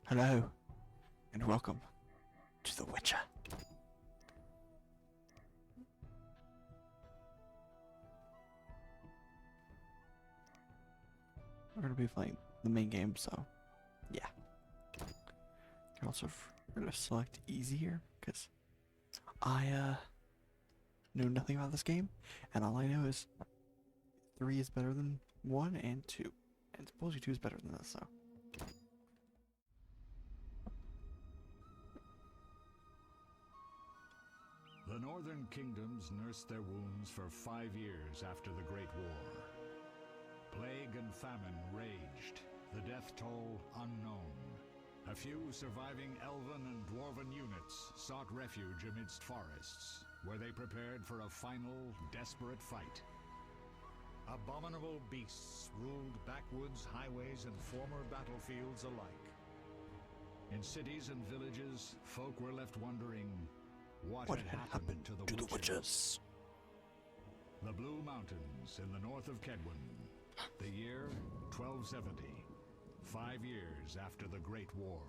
Hello, and welcome to The Witcher. We're gonna be playing the main game, so yeah. You can also we're gonna select easy here, because I know nothing about this game, and all I know is 3 is better than 1 and 2. And supposedly 2 is better than this, so. The northern kingdoms nursed their wounds for 5 years after the Great War. Plague and famine raged, the death toll unknown. A few surviving elven and dwarven units sought refuge amidst forests, where they prepared for a final, desperate fight. Abominable beasts ruled backwoods, highways, and former battlefields alike. In cities and villages, folk were left wondering, what had happened to the witches? The Blue Mountains in the north of Kedwin. The year 1270. 5 years after the Great War.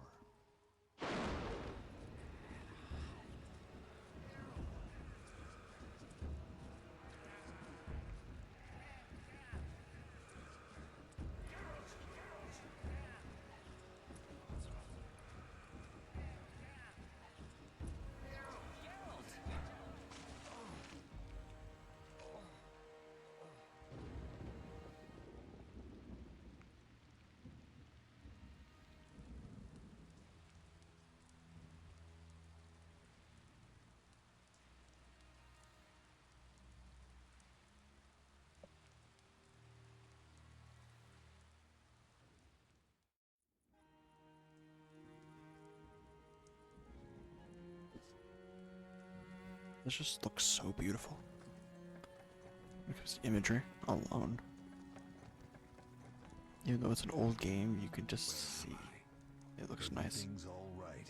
This just looks so beautiful. Because the imagery alone. Even though it's an old game, you can just see it looks nice. Everything's all right.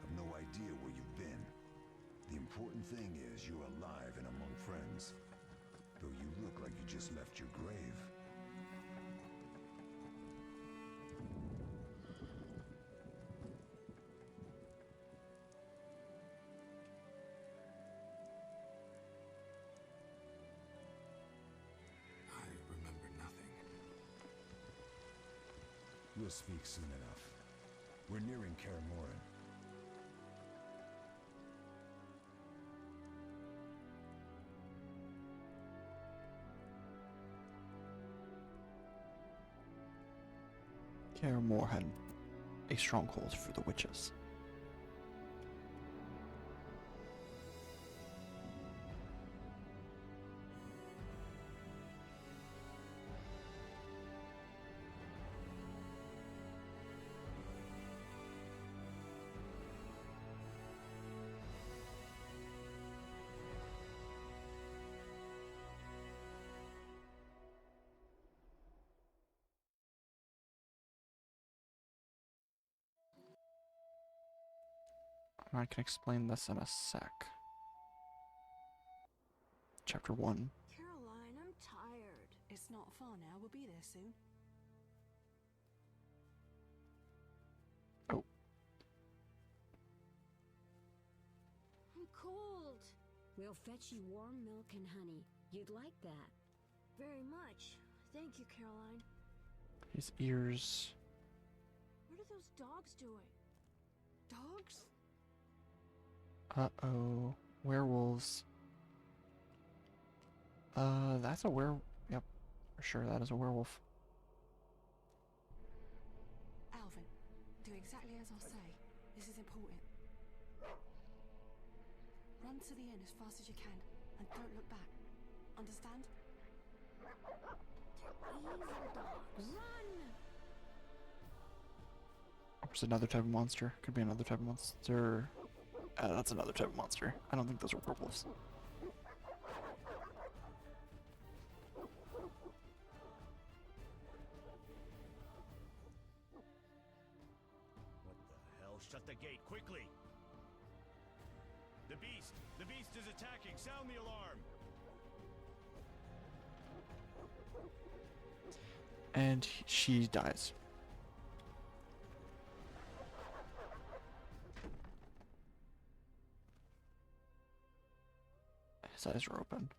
I've no idea where you've been. The important thing is you're alive and among friends. Though you look like you just left your grave. I remember nothing. We'll speak soon enough. We're nearing Kaer Morhen. Kaer Morhen, a stronghold for the witches. I can explain this in a sec. Chapter 1. Caroline, I'm tired. It's not far now, we'll be there soon. Oh. I'm cold. We'll fetch you warm milk and honey. You'd like that. Very much. Thank you, Caroline. His ears. What are those dogs doing? Dogs? Uh-oh. Werewolves. That's a Yep. For sure, that is a werewolf. Alvin, do exactly as I say. This is important. Run to the end as fast as you can, and don't look back. Understand? Evil dogs. Run! There's another type of monster. Could be another type of monster. That's another type of monster. I don't think those are werewolves. What the hell? Shut the gate, quickly! The beast! The beast is attacking! Sound the alarm! And she dies. eyes are open.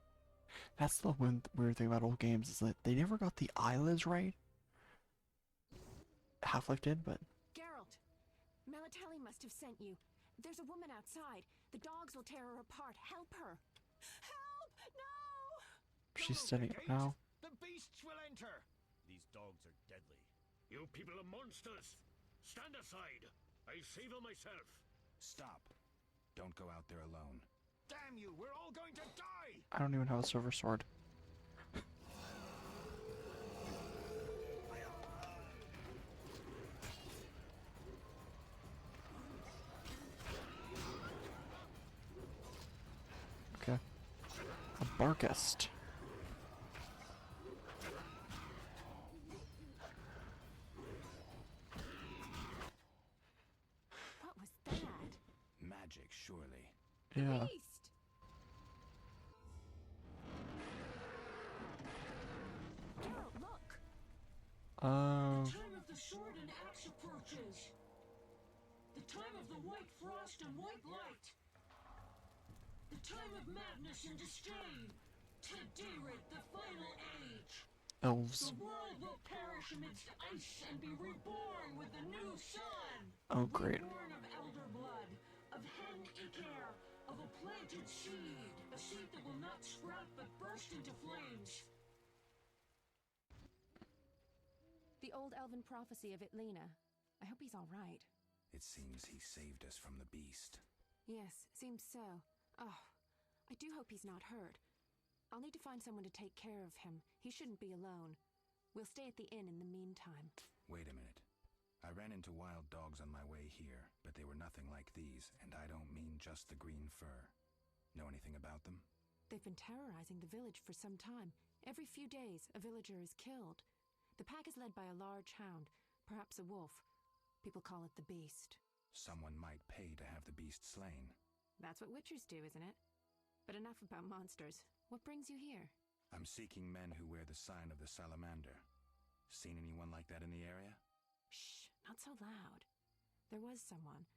That's the one weird thing about old games, is that they never got the eyelids right. Half-Life did, but... Geralt, Melatelli must have sent you. There's a woman outside. The dogs will tear her apart. Help her. Help! No! She's Don't setting open up the gate. now. The beasts will enter. These dogs are deadly. You people are monsters. Stand aside. I'll save her myself. Stop. Don't go out there alone. Damn you, we're all going to die! I don't even have a silver sword. Okay. A Barkest. What was that? Magic, surely. Yeah. Beast! Geralt, look! Oh. Time of the sword and axe approaches. The time of the white frost and white light. The time of madness and disdain. Today, the final age. Elves. The world will perish amidst ice and be reborn with the new sun. Oh, great. Reborn of elder blood, of hen Icair, of a planted seed. A seed that will not sprout but burst into flames. The old elven prophecy of Itlena. I hope he's all right. It seems he saved us from the beast. Yes, seems so. Oh, I do hope he's not hurt. I'll need to find someone to take care of him. He shouldn't be alone. We'll stay at the inn in the meantime. Wait a minute. I ran into wild dogs on my way here, but they were nothing like these, and I don't mean just the green fur. Know anything about them? They've been terrorizing the village for some time. Every few days, a villager is killed. The pack is led by a large hound, perhaps a wolf. People call it the Beast. Someone might pay to have the beast slain. That's what witchers do, isn't it? But enough about monsters. What brings you here? I'm seeking men who wear the sign of the salamander. Seen anyone like that in the area? Shh, not so loud. There was someone,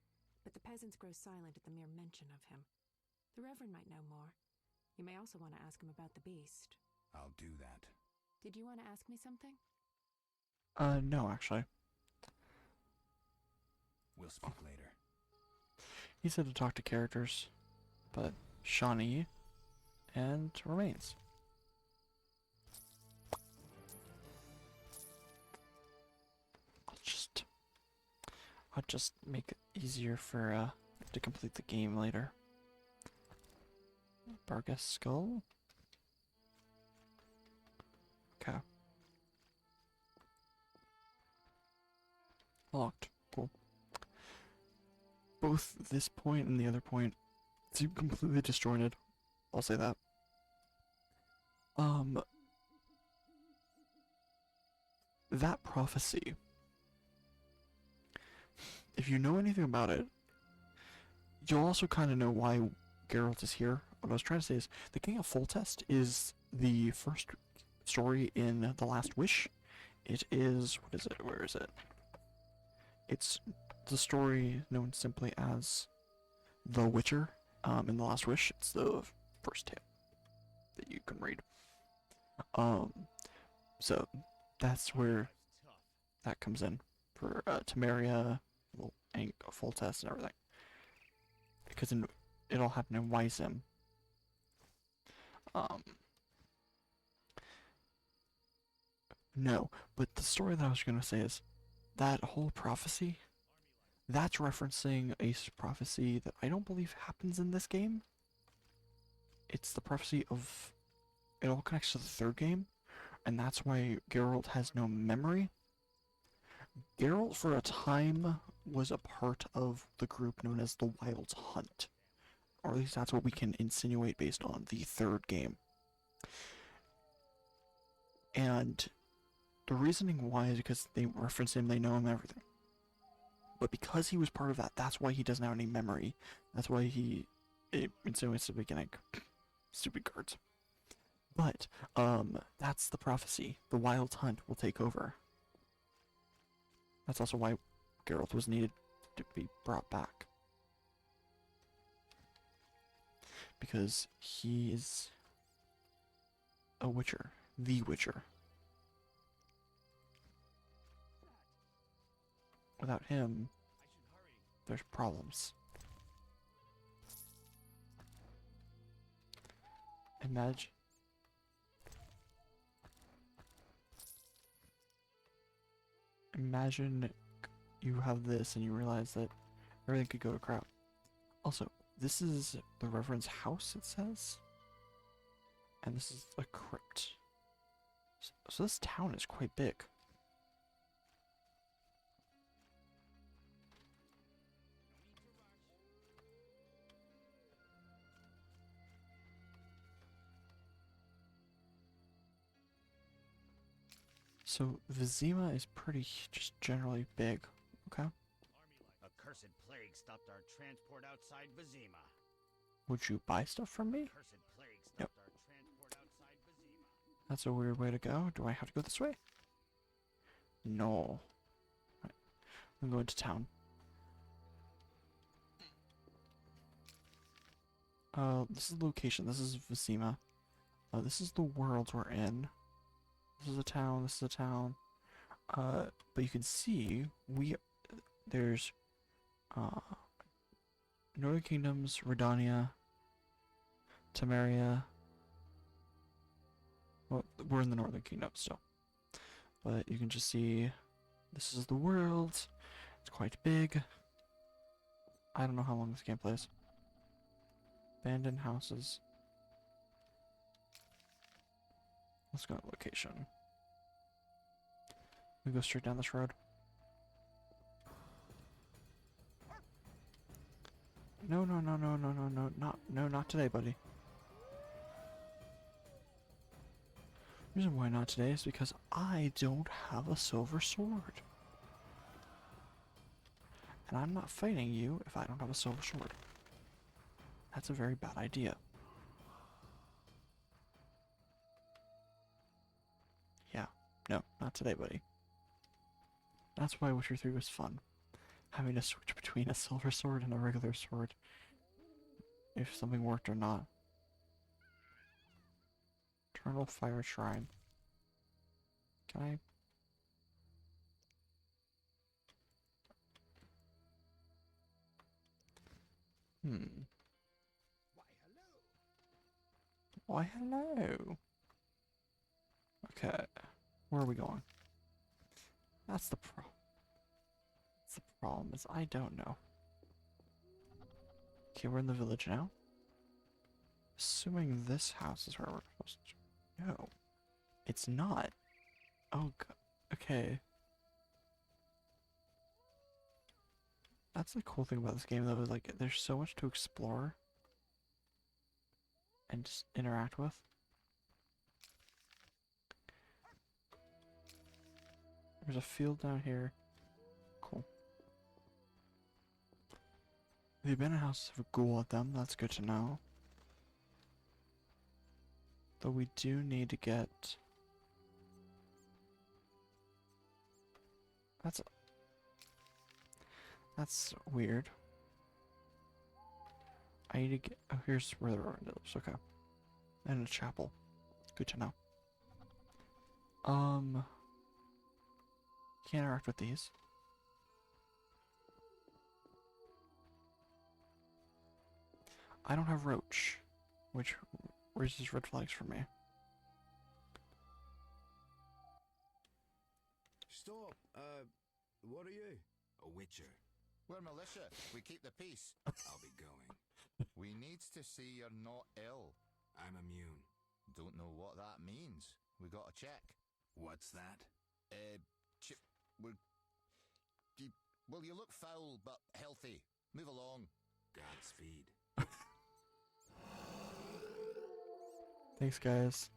but the peasants grow silent at the mere mention of him. The Reverend might know more. You may also want to ask him about the beast. I'll do that. Did you want to ask me something? No, actually. We'll speak later. He said to talk to characters, but Shawnee and remains. I'll just make it easier for to complete the game later. Bargus skull. Okay. Locked. Cool. Both this point and the other point seem completely disjointed. I'll say that. That prophecy. If you know anything about it, you'll also kind of know why Geralt is here. What I was trying to say is, the King of Foltest is the first story in The Last Wish. It is, what is it? Where is it? It's the story known simply as The Witcher. In The Last Wish, it's the first tale that you can read. So that's where that comes in for Temeria, and Foltest and everything, because it all happened in Wyzim. No, but the story that I was gonna say is that whole prophecy. That's referencing a prophecy that I don't believe happens in this game. It's the prophecy of... It all connects to the third game, and that's why Geralt has no memory. Geralt, for a time, was a part of the group known as the Wild Hunt. Or at least that's what we can insinuate based on the third game. And the reasoning why is because they reference him, they know him, everything. But because he was part of that, that's why he doesn't have any memory. That's why it insinuates the beginning. Stupid cards. But, that's the prophecy. The Wild Hunt will take over. That's also why Geralt was needed to be brought back. because he is a witcher, the witcher. Without him, there's problems. Imagine you have this and you realize that everything could go to crap. Also, this is the Reverend's house, it says. And this is a crypt. So this town is quite big. So Vizima is pretty just generally big, okay? A cursed plague stopped our transport outside Vizima. Would you buy stuff from me? Cursed plague stopped our transport outside Vizima. That's a weird way to go. Do I have to go this way? No. Right. I'm going to town. This is the location. This is Vizima. This is the world we're in. This is a town. This is a town. But you can see there's Northern Kingdoms, Redania, Temeria. Well, we're in the Northern Kingdom still. But you can just see this is the world. It's quite big. I don't know how long this game plays. Abandoned houses. Let's go to location. We go straight down this road. No, not today, buddy. The reason why not today is because I don't have a silver sword. And I'm not fighting you if I don't have a silver sword. That's a very bad idea. Yeah, no, not today, buddy. That's why Witcher 3 was fun. Having to switch between a silver sword and a regular sword. If something worked or not. Eternal Fire Shrine. Can I... Why hello. Okay. Where are we going? That's the problem. The problem is I don't know. Okay, we're in the village now. Assuming this house is where we're supposed to... No. It's not. Oh, God. Okay. That's the cool thing about this game, though, is like, there's so much to explore and just interact with. There's a field down here. Cool. The abandoned houses have a ghoul at them, that's good to know. Though we do need to get... That's weird. I need to get... Oh, here's where the Reverend lives, okay. And a chapel. Good to know. Can't interact with these. I don't have Roach, which raises red flags for me. Stop! What are you? A witcher. We're militia. We keep the peace. I'll be going. We needs to see you're not ill. I'm immune. Don't know what that means. We gotta check. What's that? Well, you look foul, but healthy. Move along. Godspeed. Thanks, guys.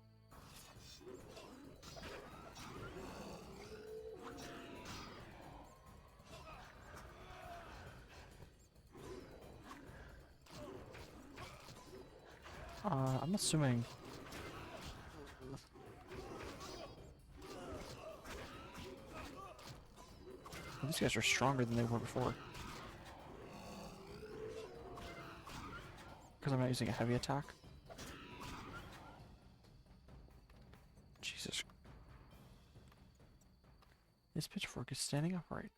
I'm assuming... These guys are stronger than they were before. Because I'm not using a heavy attack. Jesus. This pitchfork is standing upright.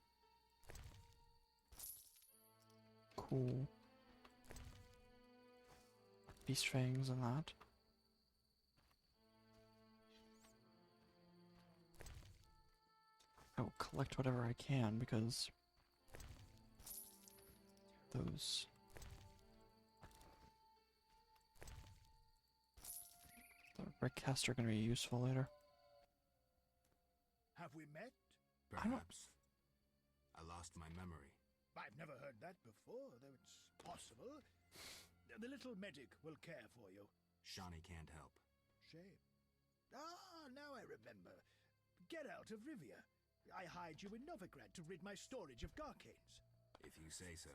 Cool. Beast fangs and that. I will collect whatever I can because those the brick casts are going to be useful later. Have we met? Perhaps. I lost my memory. I've never heard that before, though it's possible. The little medic will care for you. Shawnee can't help. Shame. Ah, now I remember. Get out of Rivia. I hired you in Novigrad to rid my storage of Garcanes. If you say so.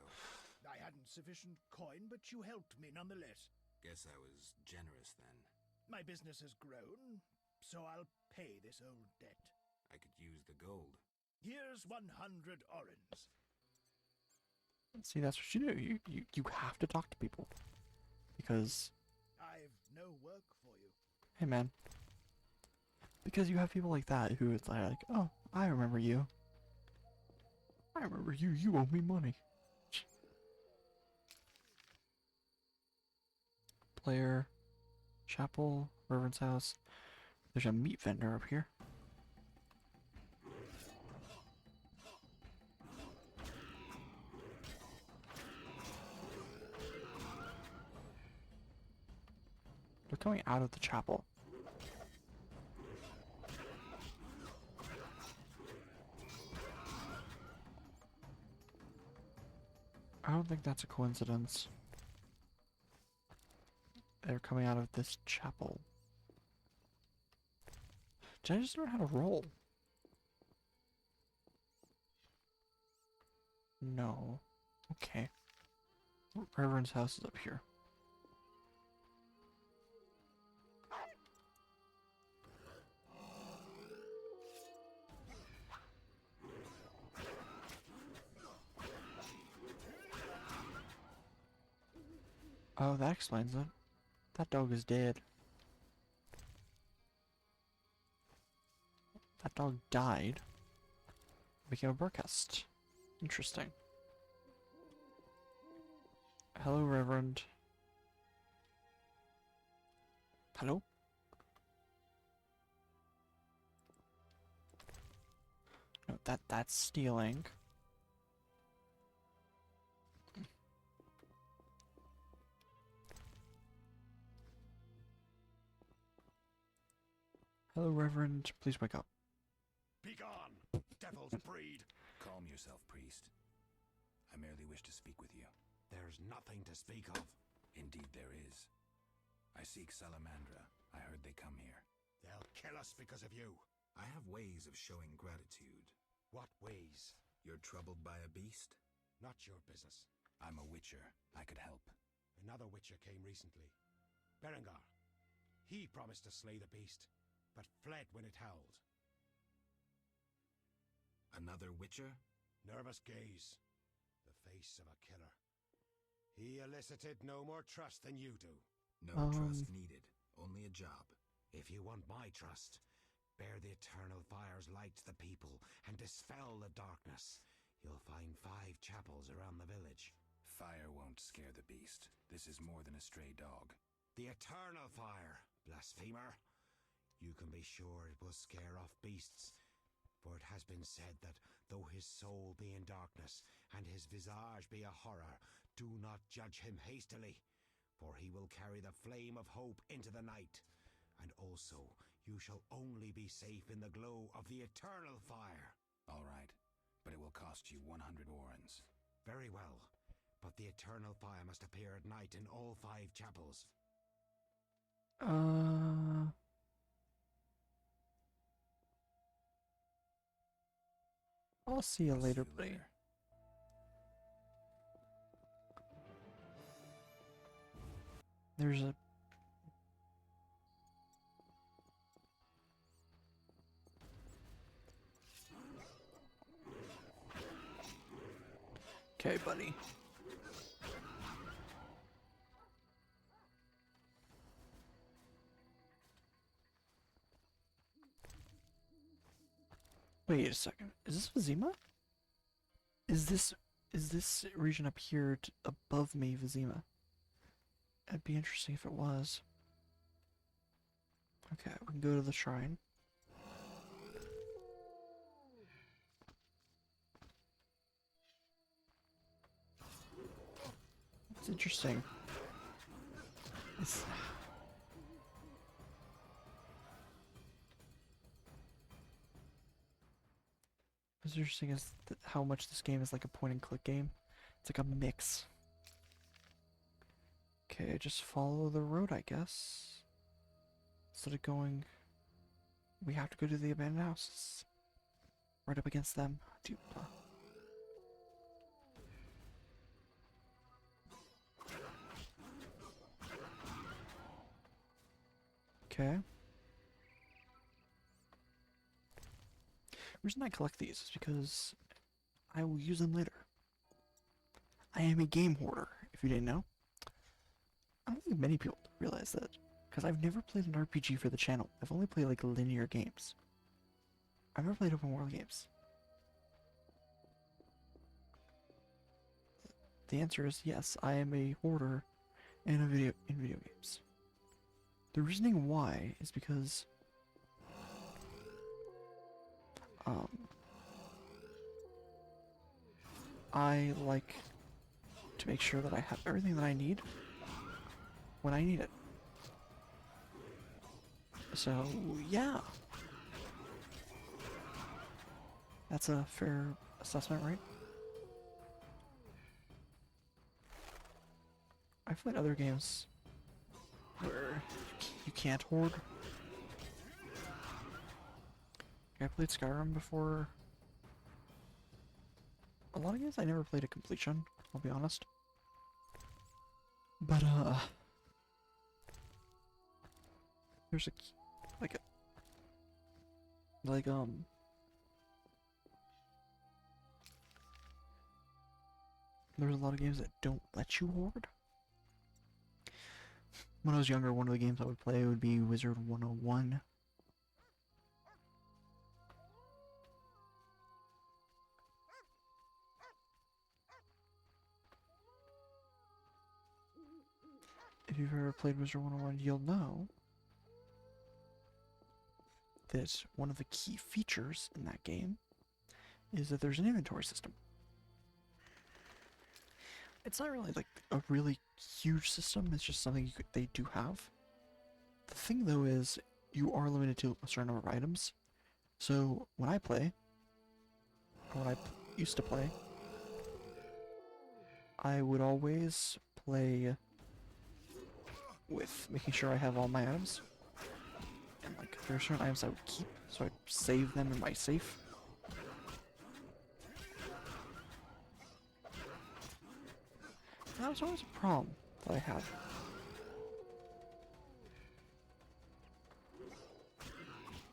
I hadn't sufficient coin, but you helped me nonetheless. Guess I was generous then. My business has grown, so I'll pay this old debt. I could use the gold. Here's 100 orens. See, that's what you do. You have to talk to people. Because... I've no work for you. Hey, man. Because you have people like that who it's like, oh, I remember you. I remember you. You owe me money. Player. Chapel. Reverend's house. There's a meat vendor up here. They're coming out of the chapel. I don't think that's a coincidence. They're coming out of this chapel. Did I just learn how to roll? No. Okay. Reverend's house is up here. Oh, that explains it. That dog is dead. That dog died. Became a Burkest. Interesting. Hello, Reverend. Hello? No, that's stealing. Hello, Reverend. Please wake up. Begone, devil's breed! Calm yourself, priest. I merely wish to speak with you. There's nothing to speak of. Indeed there is. I seek Salamandra. I heard they come here. They'll kill us because of you. I have ways of showing gratitude. What ways? You're troubled by a beast? Not your business. I'm a witcher. I could help. Another witcher came recently. Berengar. He promised to slay the beast, but fled when it howled. Another witcher? Nervous gaze. The face of a killer. He elicited no more trust than you do. No trust needed. Only a job. If you want my trust, bear the eternal fire's light to the people and dispel the darkness. You'll find 5 chapels around the village. Fire won't scare the beast. This is more than a stray dog. The eternal fire, blasphemer. You can be sure it will scare off beasts, for it has been said that though his soul be in darkness and his visage be a horror, do not judge him hastily, for he will carry the flame of hope into the night. And also, you shall only be safe in the glow of the eternal fire. All right, but it will cost you 100 orens. Very well, but the eternal fire must appear at night in all 5 chapels. I'll see you later, buddy. There's a... Okay, buddy. Wait a second. Is this Vizima? Is this region up here above me Vizima? It'd be interesting if it was. Okay, we can go to the shrine. It's interesting. It's... What's interesting is how much this game is like a point and click game. It's like a mix. Okay, just follow the road, I guess. Instead of going... We have to go to the abandoned houses. Right up against them. Okay. The reason I collect these is because I will use them later. I am a game hoarder, if you didn't know. I don't think many people realize that, because I've never played an RPG for the channel. I've only played like linear games. I've never played open world games. The answer is yes, I am a hoarder in video games. The reasoning why is because I like to make sure that I have everything that I need when I need it. So, yeah. That's a fair assessment, right? I've played other games where you can't hoard. I played Skyrim before. A lot of games I never played a completion, I'll be honest. But there's there's a lot of games that don't let you hoard. When I was younger, one of the games I would play would be Wizard 101. If you've ever played Wizard 101, you'll know that one of the key features in that game is that there's an inventory system. It's not really like a really huge system, it's just something they do have. The thing though is, you are limited to a certain number of items. So when I play, or when I used to play, I would always play with making sure I have all my items. And like, there are certain items I would keep, so I'd save them in my safe. That was always a problem that I had.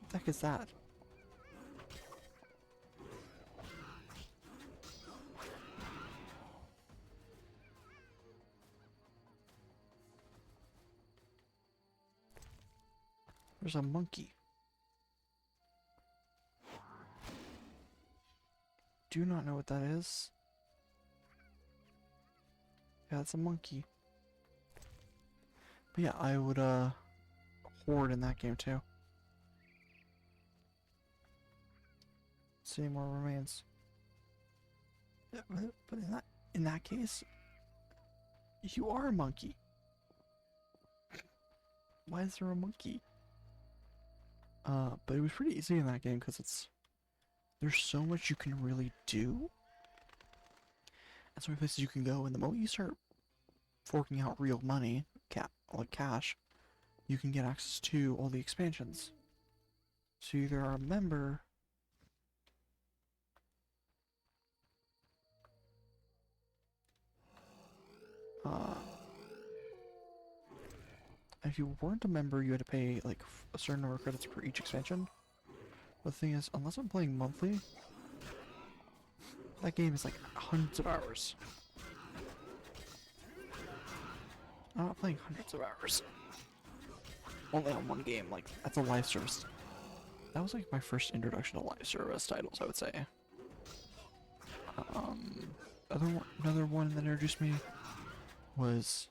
What the heck is that? There's a monkey. Do not know what that is. Yeah, it's a monkey. But yeah, I would hoard in that game too. See any more remains. Yeah, but in that case, you are a monkey. Why is there a monkey? But it was pretty easy in that game because there's so much you can really do. And so many places you can go, and the moment you start forking out real money, like cash, you can get access to all the expansions. So you either are a member, if you weren't a member, you had to pay like a certain number of credits per each expansion. But the thing is, unless I'm playing monthly, that game is like hundreds of hours. I'm not playing hundreds of hours. Only on one game, like, that's a live service. that was like my first introduction to live service titles, I would say. Another one that introduced me was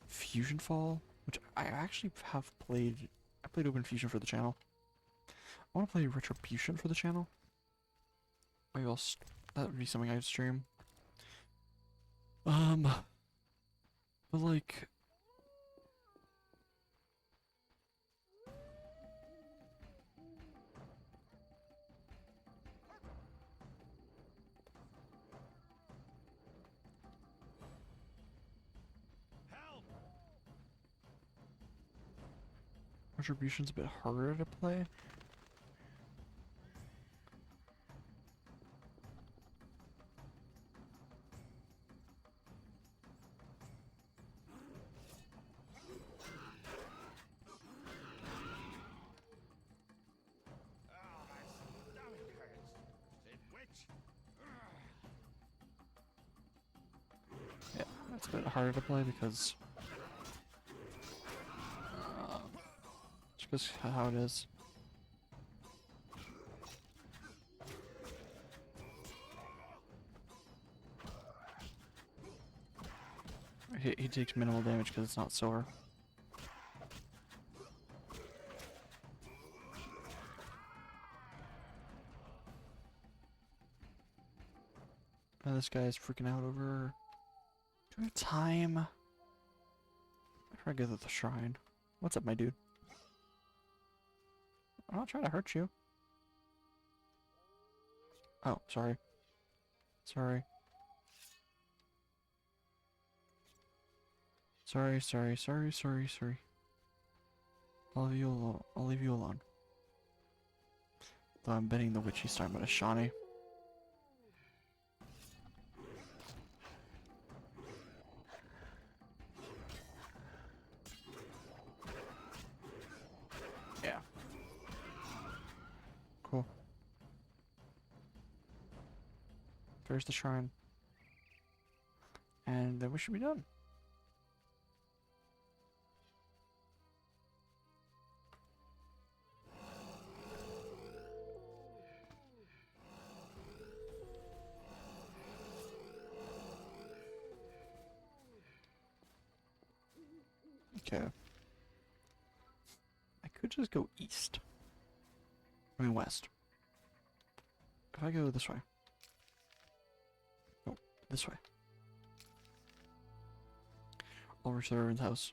Fusion Fall, which I actually have played. I played Open Fusion for the channel. I want to play Retribution for the channel. Maybe that would be something I'd stream. But like, Retribution's a bit harder to play. Yeah, that's a bit harder to play because just because how it is. He takes minimal damage because it's not silver. Now this guy is freaking out over. Do we have time? I try to get to the shrine. What's up, my dude? I'm not trying to hurt you. Oh, sorry. Sorry. Sorry. I'll leave you alone. I'll leave you alone. Though I'm betting the witch he's talking about is Shawnee. Yeah. Cool. There's the shrine. And then we should be done. Okay. I could just go east. I mean west. If I go this way. Oh, this way. Over to everyone's house.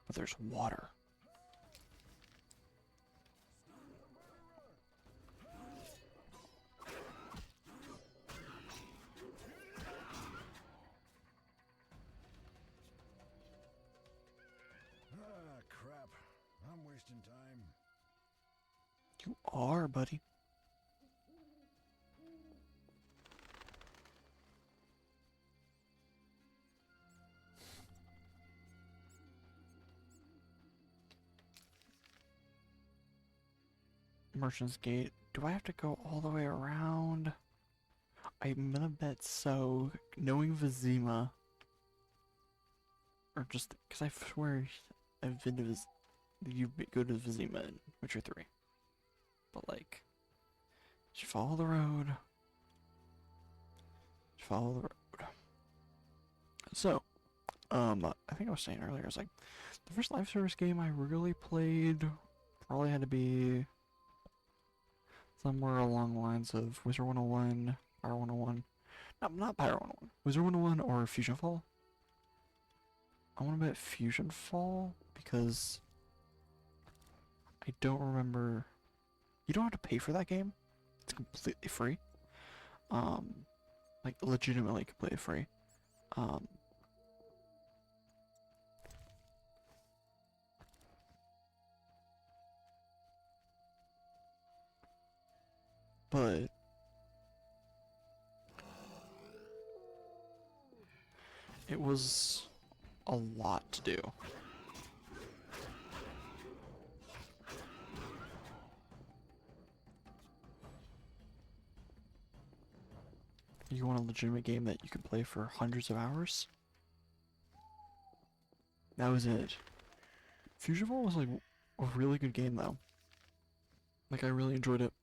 But there's water. Ah, crap. I'm wasting time. You are, buddy. Merchant's Gate. Do I have to go all the way around? I'm gonna bet so. Knowing Vizima. Or just because I swear I've been to you go to Vizima in Witcher 3. But like, just follow the road. Just follow the road. So, I think I was saying earlier, I was like, the first live service game I really played probably had to be somewhere along the lines of Wizard 101, Pyro 101. No, not Pyro 101. Wizard 101 or Fusion Fall. I want to bet Fusion Fall because I don't remember. You don't have to pay for that game. It's completely free. Like legitimately completely free. But it was a lot to do. You want a legitimate game that you can play for hundreds of hours? That was it. Fusion Ball was like a really good game though. Like I really enjoyed it.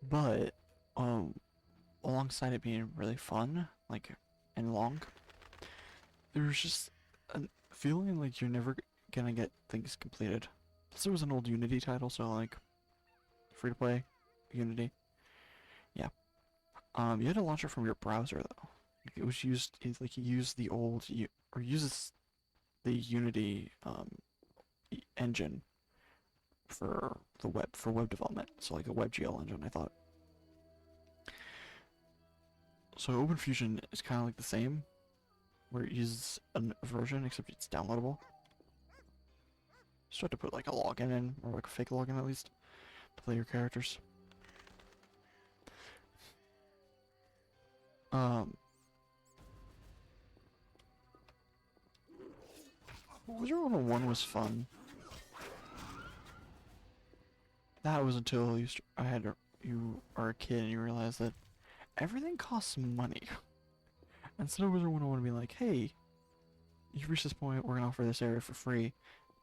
But alongside it being really fun, like and long, there's just a feeling like you're never gonna get things completed. Plus, it was an old Unity title, so like free to play Unity. Yeah. You had to launch it from your browser though. It was used. Like you used the old or uses the Unity engine for the web development. So like a WebGL engine, I thought. So OpenFusion is kind of like the same, where it uses a version except it's downloadable. So you have to put like a login in, or like a fake login at least, to play your characters. Wizard 101 was fun. That was until you are a kid and you realize that everything costs money. Instead of Wizard 101 being like, hey, you've reached this point, we're gonna offer this area for free.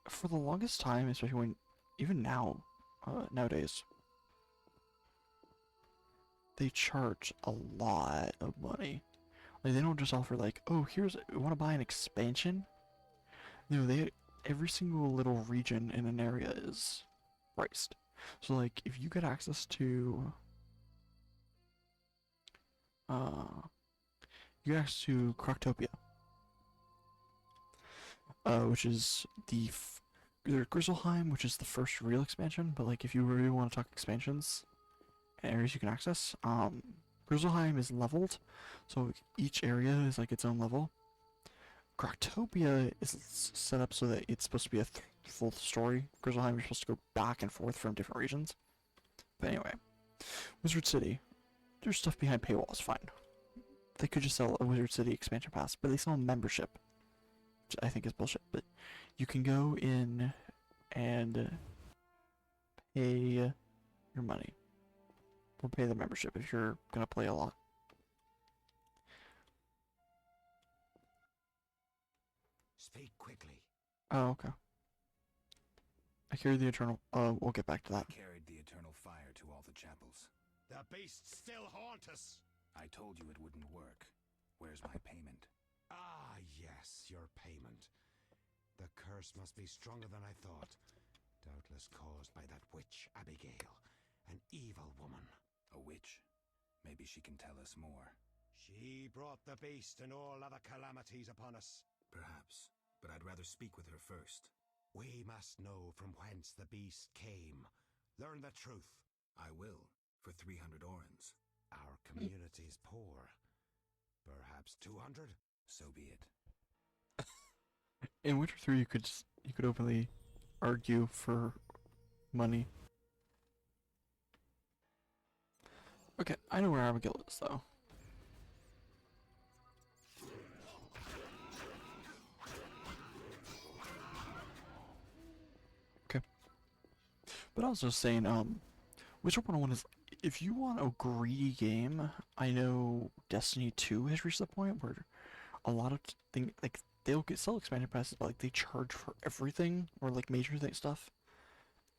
For the longest time, especially when, even now, nowadays, they charge a lot of money. Like, they don't just offer like, oh, here's, you want to buy an expansion? No, every single little region in an area is priced. So like, if you get access to, you get access to Croctopia, which is either Grizzleheim, which is the first real expansion, but like if you really want to talk expansions and areas you can access, Grizzleheim is leveled, so each area is like its own level. Croctopia is set up so that it's supposed to be a full story. Grizzleheim, you're supposed to go back and forth from different regions. But anyway, Wizard City, there's stuff behind paywalls, fine. They could just sell a Wizard City expansion pass, but they sell a membership, which I think is bullshit. But you can go in and pay your money, or pay the membership if you're gonna play a lot. Speak quickly. Oh, okay. I carried the Eternal. We'll get back to that. I carried the Eternal Fire to all the chapels. The beasts still haunt us. I told you it wouldn't work. Where's my payment? Ah, yes, your payment. The curse must be stronger than I thought. Doubtless caused by that witch, Abigail. An evil woman. A witch? Maybe she can tell us more. She brought the beast and all other calamities upon us. Perhaps, but I'd rather speak with her first. We must know from whence the beast came. Learn the truth. I will, for 300 orens. Our community is poor. Perhaps 200? So be it. In Witcher 3, you could openly argue for money. Okay, I know where Abigail is, though. Okay. But I was just saying, Witcher 101 is, if you want a greedy game, I know Destiny 2 has reached the point where a lot of things, like, they'll sell expansion passes, but like they charge for everything, or like major stuff.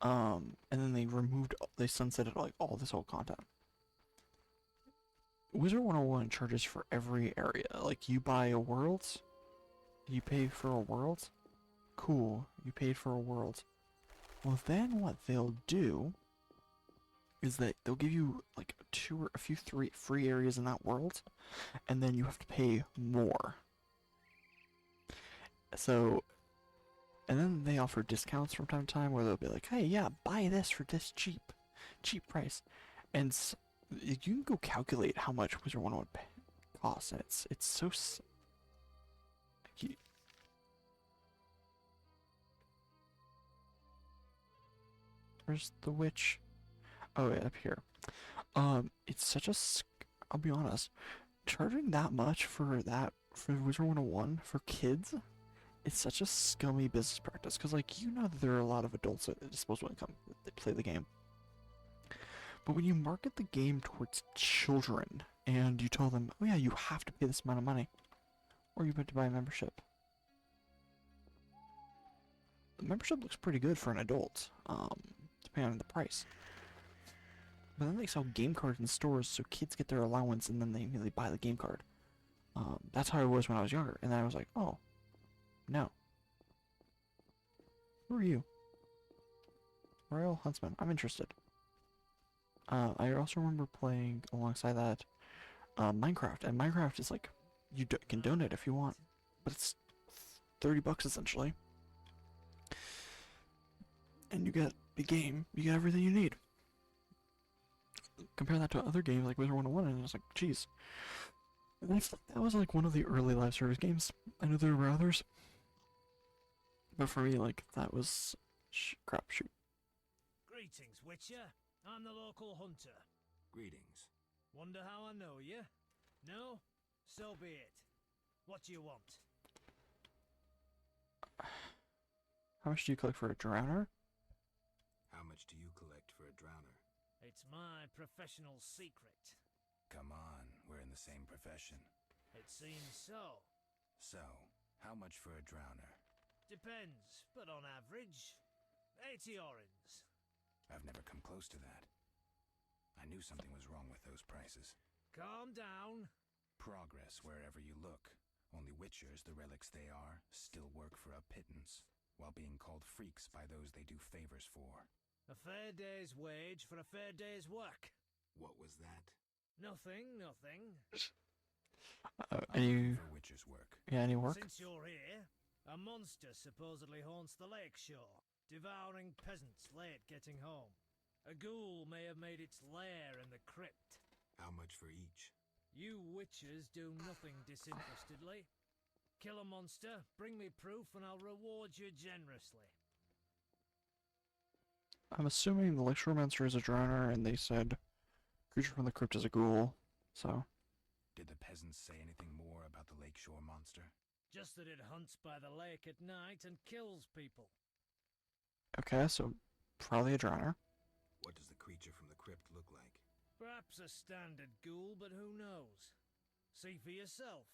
And then they sunsetted like all this old content. Wizard 101 charges for every area. Like, you buy a world, you pay for a world. Cool, you paid for a world. Well, then what they'll do is that they'll give you like three free areas in that world, and then you have to pay more. So, and then they offer discounts from time to time where they'll be like, hey, yeah, buy this for this cheap price. And you can go calculate how much Wizard 101 costs, and it's so... Where's the witch? Oh, yeah, up here. It's such a... I'll be honest. Charging that much for that for Wizard 101 for kids, it's such a scummy business practice because, like, you know that there are a lot of adults at disposable income that play the game. But when you market the game towards children and you tell them, oh yeah, you have to pay this amount of money, or you have to buy a membership. The membership looks pretty good for an adult, depending on the price. But then they sell game cards in stores so kids get their allowance and then they immediately buy the game card. That's how it was when I was younger, and then I was like, oh, no. Who are you? Royal Huntsman. I'm interested. I also remember playing alongside that Minecraft, and Minecraft is like, you can donate if you want, but it's $30 essentially. And you get the game, you get everything you need. Compare that to other games like Wizard 101, and it's like, geez. That was like one of the early live service games. I know there were others, but for me, like, that was crap shoot. Greetings, Witcher. I'm the local hunter. Greetings. Wonder how I know you? No? So be it. What do you want? How much do you collect for a drowner? How much do you collect for a drowner? It's my professional secret. Come on, we're in the same profession. It seems so. So, how much for a drowner? Depends, but on average, 80 orens. I've never come close to that. I knew something was wrong with those prices. Calm down. Progress wherever you look. Only witchers, the relics they are, still work for a pittance, while being called freaks by those they do favors for. A fair day's wage for a fair day's work. What was that? Nothing, nothing. Any for witcher's work. Yeah, any work? Since you're here, a monster supposedly haunts the lake shore, devouring peasants late getting home. A ghoul may have made its lair in the crypt. How much for each? You witchers do nothing disinterestedly. Kill a monster, bring me proof, and I'll reward you generously. I'm assuming the Lakeshore Monster is a drowner, and they said creature from the crypt is a ghoul, so... Did the peasants say anything more about the lakeshore monster? Just that it hunts by the lake at night and kills people. Okay, so probably a drowner. What does the creature from the crypt look like? Perhaps a standard ghoul, but who knows? See for yourself.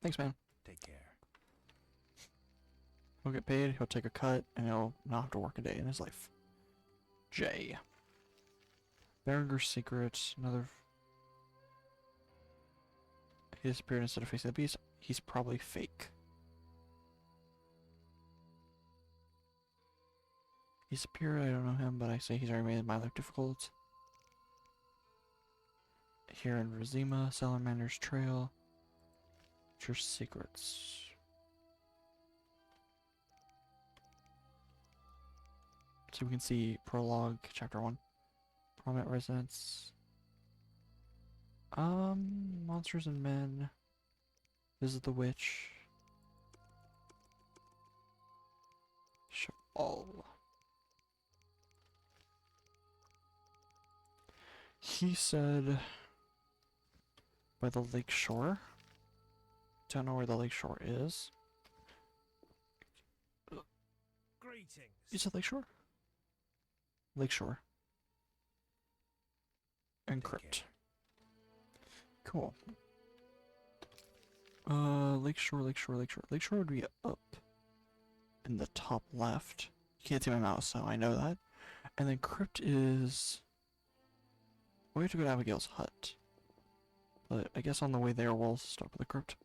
Thanks, man. Take care. He'll get paid, he'll take a cut, and he'll not have to work a day in his life. J. Berenger's Secret, another... He disappeared instead of facing the beast. He's probably fake. He disappeared, I don't know him, but I say he's already made my life difficult. Here in Rizima, Salamander's Trail. Your secrets. So we can see prologue, chapter 1. Prominent residents. Monsters and men. Visit the witch. Shawl. He said by the lake shore. Don't know where the lake shore is. Greetings. Is it lake shore? Lake shore. And crypt. Cool. Lakeshore, Lakeshore, Lakeshore. Lakeshore would be up in the top left. You can't see my mouse, so I know that. And then crypt is... We have to go to Abigail's hut. But I guess on the way there we'll stop at the crypt.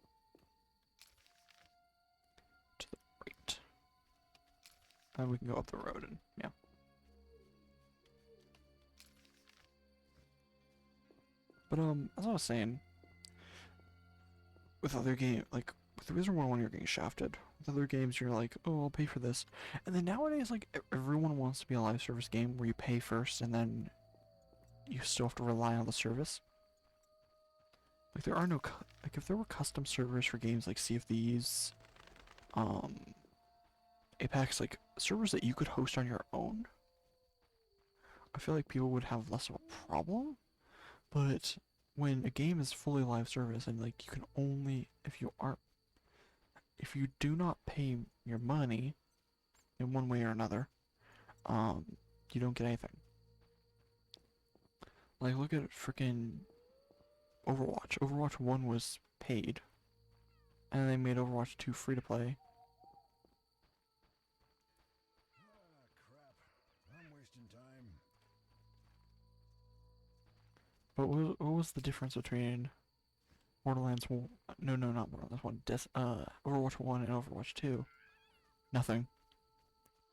To the right. And we can go up the road and, yeah. But, as I was saying, with other games, like, with Wizard 101 you're getting shafted. With other games you're like, oh, I'll pay for this. And then nowadays, like, everyone wants to be a live service game where you pay first and then you still have to rely on the service. Like, there are no, like, if there were custom servers for games like Sea of Thieves, Apex, like, servers that you could host on your own, I feel like people would have less of a problem. But when a game is fully live service and like you can only if you do not pay your money in one way or another, you don't get anything. Like look at freaking Overwatch. Overwatch 1 was paid. And they made Overwatch 2 free to play. Ah, crap. I'm wasting time. But what was the difference between Borderlands 1? No, not Borderlands 1. Overwatch 1 and Overwatch 2? Nothing.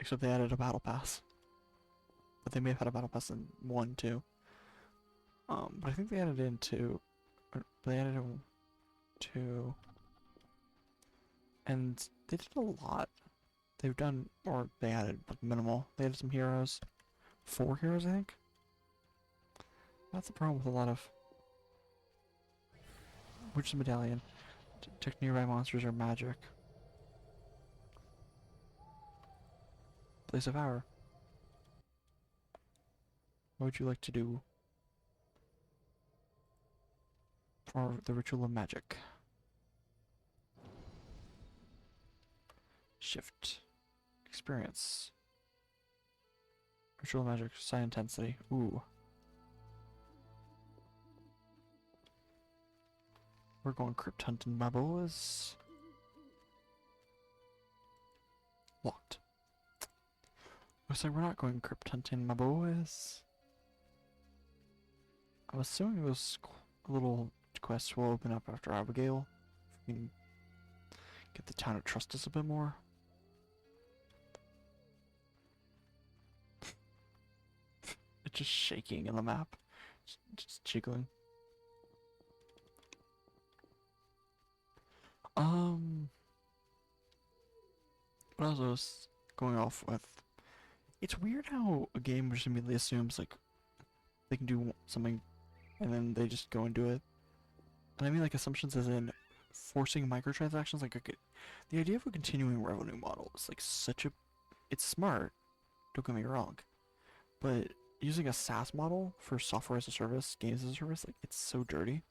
Except they added a battle pass. But they may have had a battle pass in 1 too. But I think they added in 2. They added in 2. And they did a lot. They've done, or they added like minimal. They added some heroes. 4 heroes, I think. That's the problem with a lot of... Which is medallion? Detect nearby monsters or magic. Place of power. What would you like to do for the ritual of magic? Shift. Experience. Ritual of magic. Psi intensity. Ooh. We're going crypt hunting, my boys. Locked. Looks like we're not going crypt hunting, my boys. I'm assuming those little quests will open up after Abigail. If we can get the town to trust us a bit more. It's just shaking in the map. Just jiggling. What else was going off with? It's weird how a game just immediately assumes like they can do something and then they just go and do it. And I mean like assumptions as in forcing microtransactions. Like the idea of a continuing revenue model is like it's smart, don't get me wrong, but using a SaaS model for software as a service, games as a service, like it's so dirty.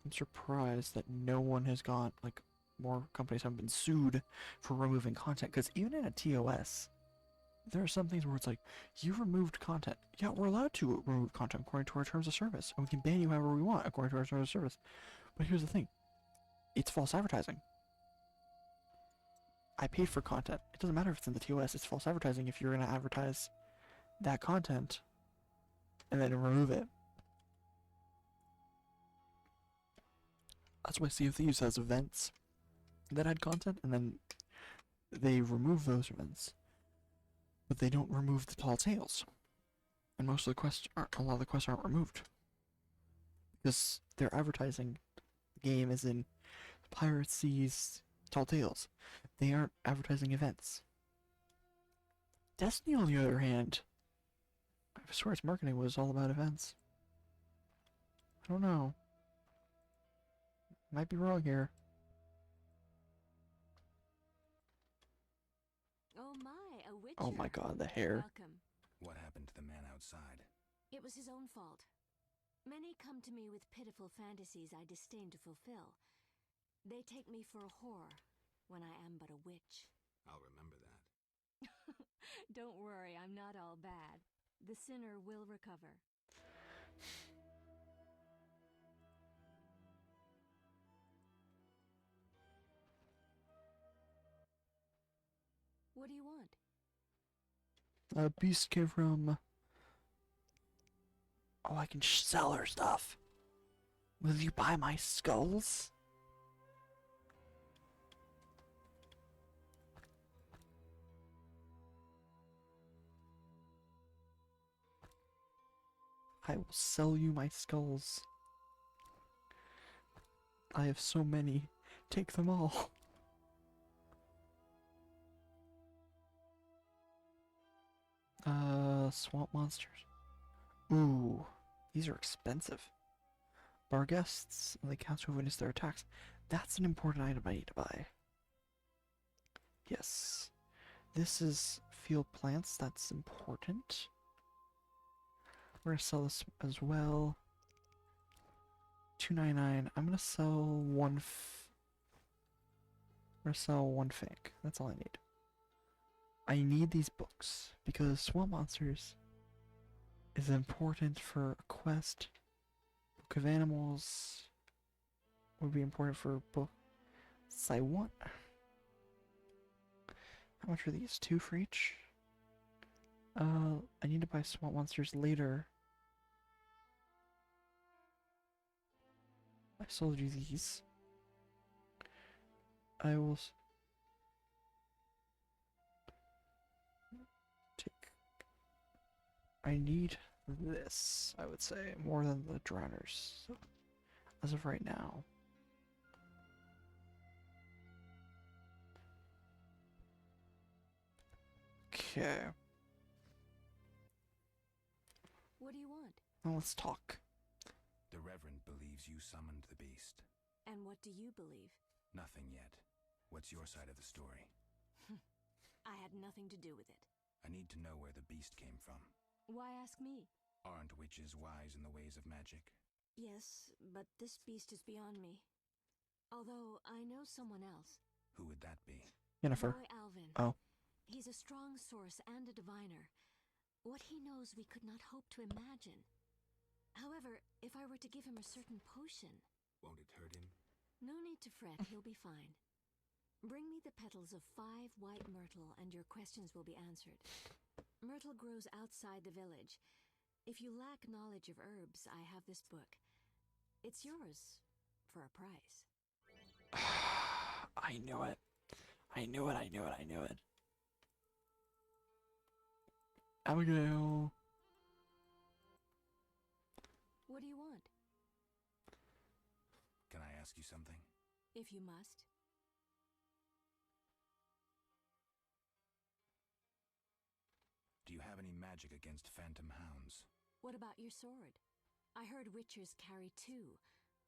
I'm surprised that no one has got, like, more companies haven't been sued for removing content, because even in a TOS, there are some things where it's like, you removed content. Yeah, we're allowed to remove content according to our terms of service, and we can ban you however we want according to our terms of service. But here's the thing, it's false advertising. I paid for content. It doesn't matter if it's in the TOS, it's false advertising if you're going to advertise that content and then remove it. That's why Sea of Thieves has events that had content, and then they remove those events, but they don't remove the tall tales. And most of the quests aren't. A lot of the quests aren't removed because they're advertising the game as in Pirates, Seas, Tall Tales. They aren't advertising events. Destiny, on the other hand, I swear its marketing was all about events. I don't know. Might be wrong here. Oh my, a witcher. Oh my god, the hair. Welcome. What happened to the man outside? It was his own fault. Many come to me with pitiful fantasies I disdain to fulfill. They take me for a whore when I am but a witch. I'll remember that. Don't worry, I'm not all bad. The sinner will recover. What do you want? Beast came from... Oh, I can sell her stuff. Will you buy my skulls? I will sell you my skulls. I have so many. Take them all. Swamp monsters. Ooh, these are expensive. Bar guests, and they cast who witness their attacks. That's an important item I need to buy. Yes. This is field plants, that's important. We're gonna sell this as well. $2.99. I'm gonna sell one. I'm gonna sell one fake. That's all I need. I need these books because Swamp Monsters is important for a quest. Book of Animals would be important for a book. So I want. How much are these? 2 for each? I need to buy Swamp Monsters later. I sold you these. I will take. I need this, I would say, more than the drowners. So, as of right now. Okay. What do you want? Now let's talk. The Reverend believes you summoned the beast. And what do you believe? Nothing yet. What's your side of the story? I had nothing to do with it. I need to know where the beast came from. Why ask me? Aren't witches wise in the ways of magic? Yes, but this beast is beyond me. Although I know someone else. Who would that be? Yennefer. Boy Alvin. Oh. He's a strong source and a diviner. What he knows we could not hope to imagine. However, if I were to give him a certain potion... Won't it hurt him? No need to fret, he'll be fine. Bring me the petals of 5 white myrtle and your questions will be answered. Myrtle grows outside the village. If you lack knowledge of herbs, I have this book. It's yours for a price. I knew it. I knew it, I knew it, I knew it. Abigail. What do you want? Can I ask you something? If you must. Do you have any magic against phantom hounds? What about your sword? I heard witchers carry 2.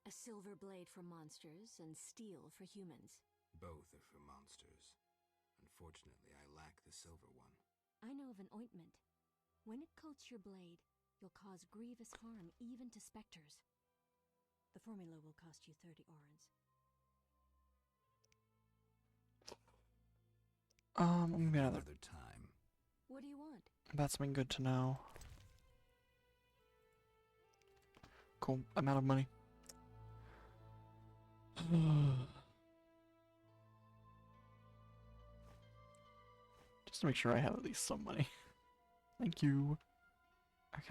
A silver blade for monsters and steel for humans. Both are for monsters. Unfortunately, I lack the silver one. I know of an ointment. When it coats your blade, you'll cause grievous harm even to specters. The formula will cost you 30 orens. I'm gonna get Another time. What do you want? That's something good to know. Cool. I'm out of money. Just to make sure I have at least some money. Thank you.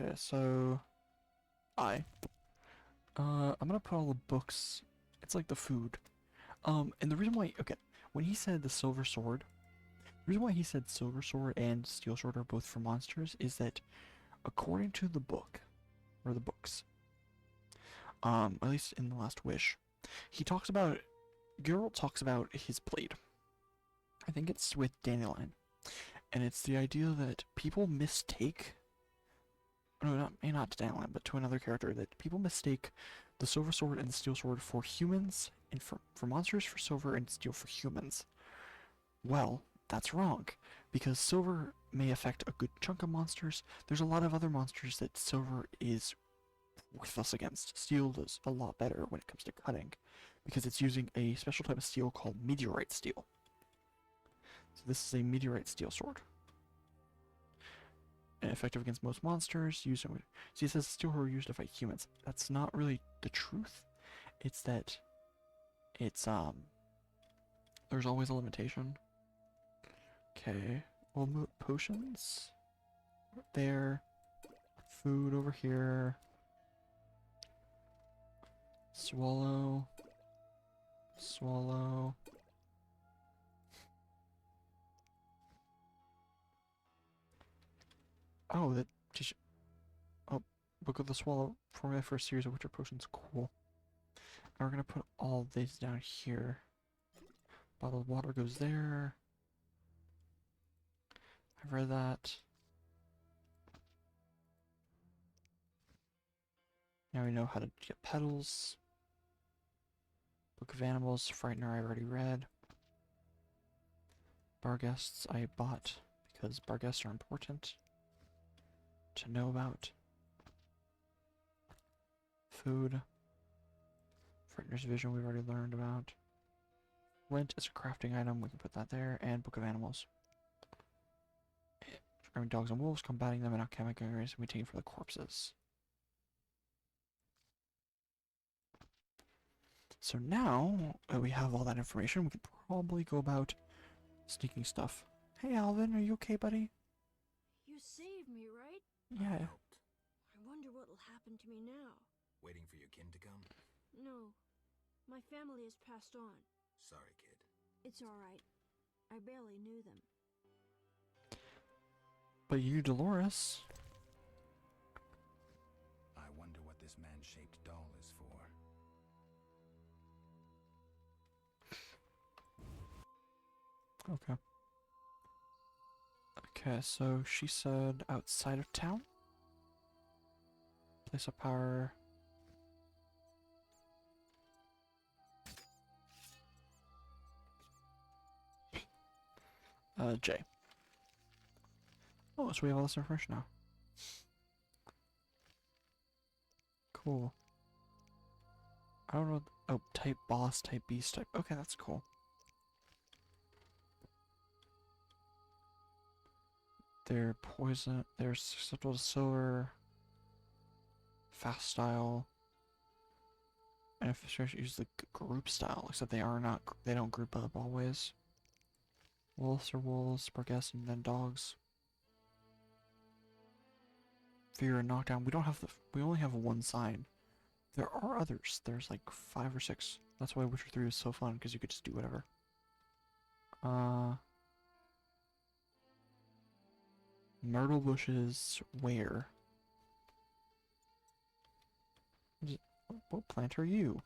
Okay, so I'm gonna put all the books. It's like the food. And the reason why, okay, when he said the silver sword, the reason why he said silver sword and steel sword are both for monsters is that according to the book, or the books, at least in The Last Wish, he talks about, Geralt talks about his blade. I think it's with Dandelion. And it's the idea that people mistake, no, not to Dandelion, but to another character, that people mistake the silver sword and the steel sword for humans, and for monsters for silver and steel for humans. Well, that's wrong, because silver may affect a good chunk of monsters. There's a lot of other monsters that silver is worthless against. Steel does a lot better when it comes to cutting, because it's using a special type of steel called meteorite steel. So this is a meteorite steel sword. And effective against most monsters. See, it says steel sword used to fight humans. That's not really the truth. It's that it's there's always a limitation. Okay, we'll move potions there. Food over here. Swallow. Swallow. Oh, that just. Oh, Book of the Swallow. Formula for a series of Witcher potions. Cool. And we're gonna put all these down here. Bottled water goes there. I've read that. Now we know how to get petals. Book of Animals, Frightener I already read. Barghests I bought because barghests are important to know about. food. Frightener's Vision we've already learned about. Lint is a crafting item, we can put that there, and Book of Animals. Describing dogs and wolves, combating them in alchemic areas, and waiting for the corpses. So now that we have all that information, we could probably go about sneaking stuff. Hey Alvin, are you okay, buddy? You saved me, right? Yeah. I wonder what'll happen to me now. Waiting for your kin to come? No. My family has passed on. Sorry, kid. It's alright. I barely knew them. But you, Dolores. I wonder what this man-shaped doll is for. Okay. Okay, so she said outside of town? Place of power. J. Oh, so we have all this information now. Cool. I don't know. Oh, type boss, type beast, type. Okay, that's cool. They're poison. They're susceptible to silver. Fast style. And if you use the group style, except they are not. They don't group up always. Wolves are wolves, Spargus, and then dogs. Fear and knockdown. We don't have the. We only have one sign. There are others. There's like 5 or 6. That's why Witcher 3 was so fun, because you could just do whatever. Myrtle bushes where? What plant are you?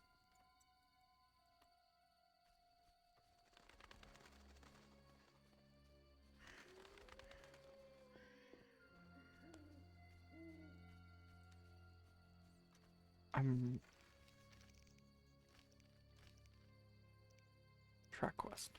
Track quest.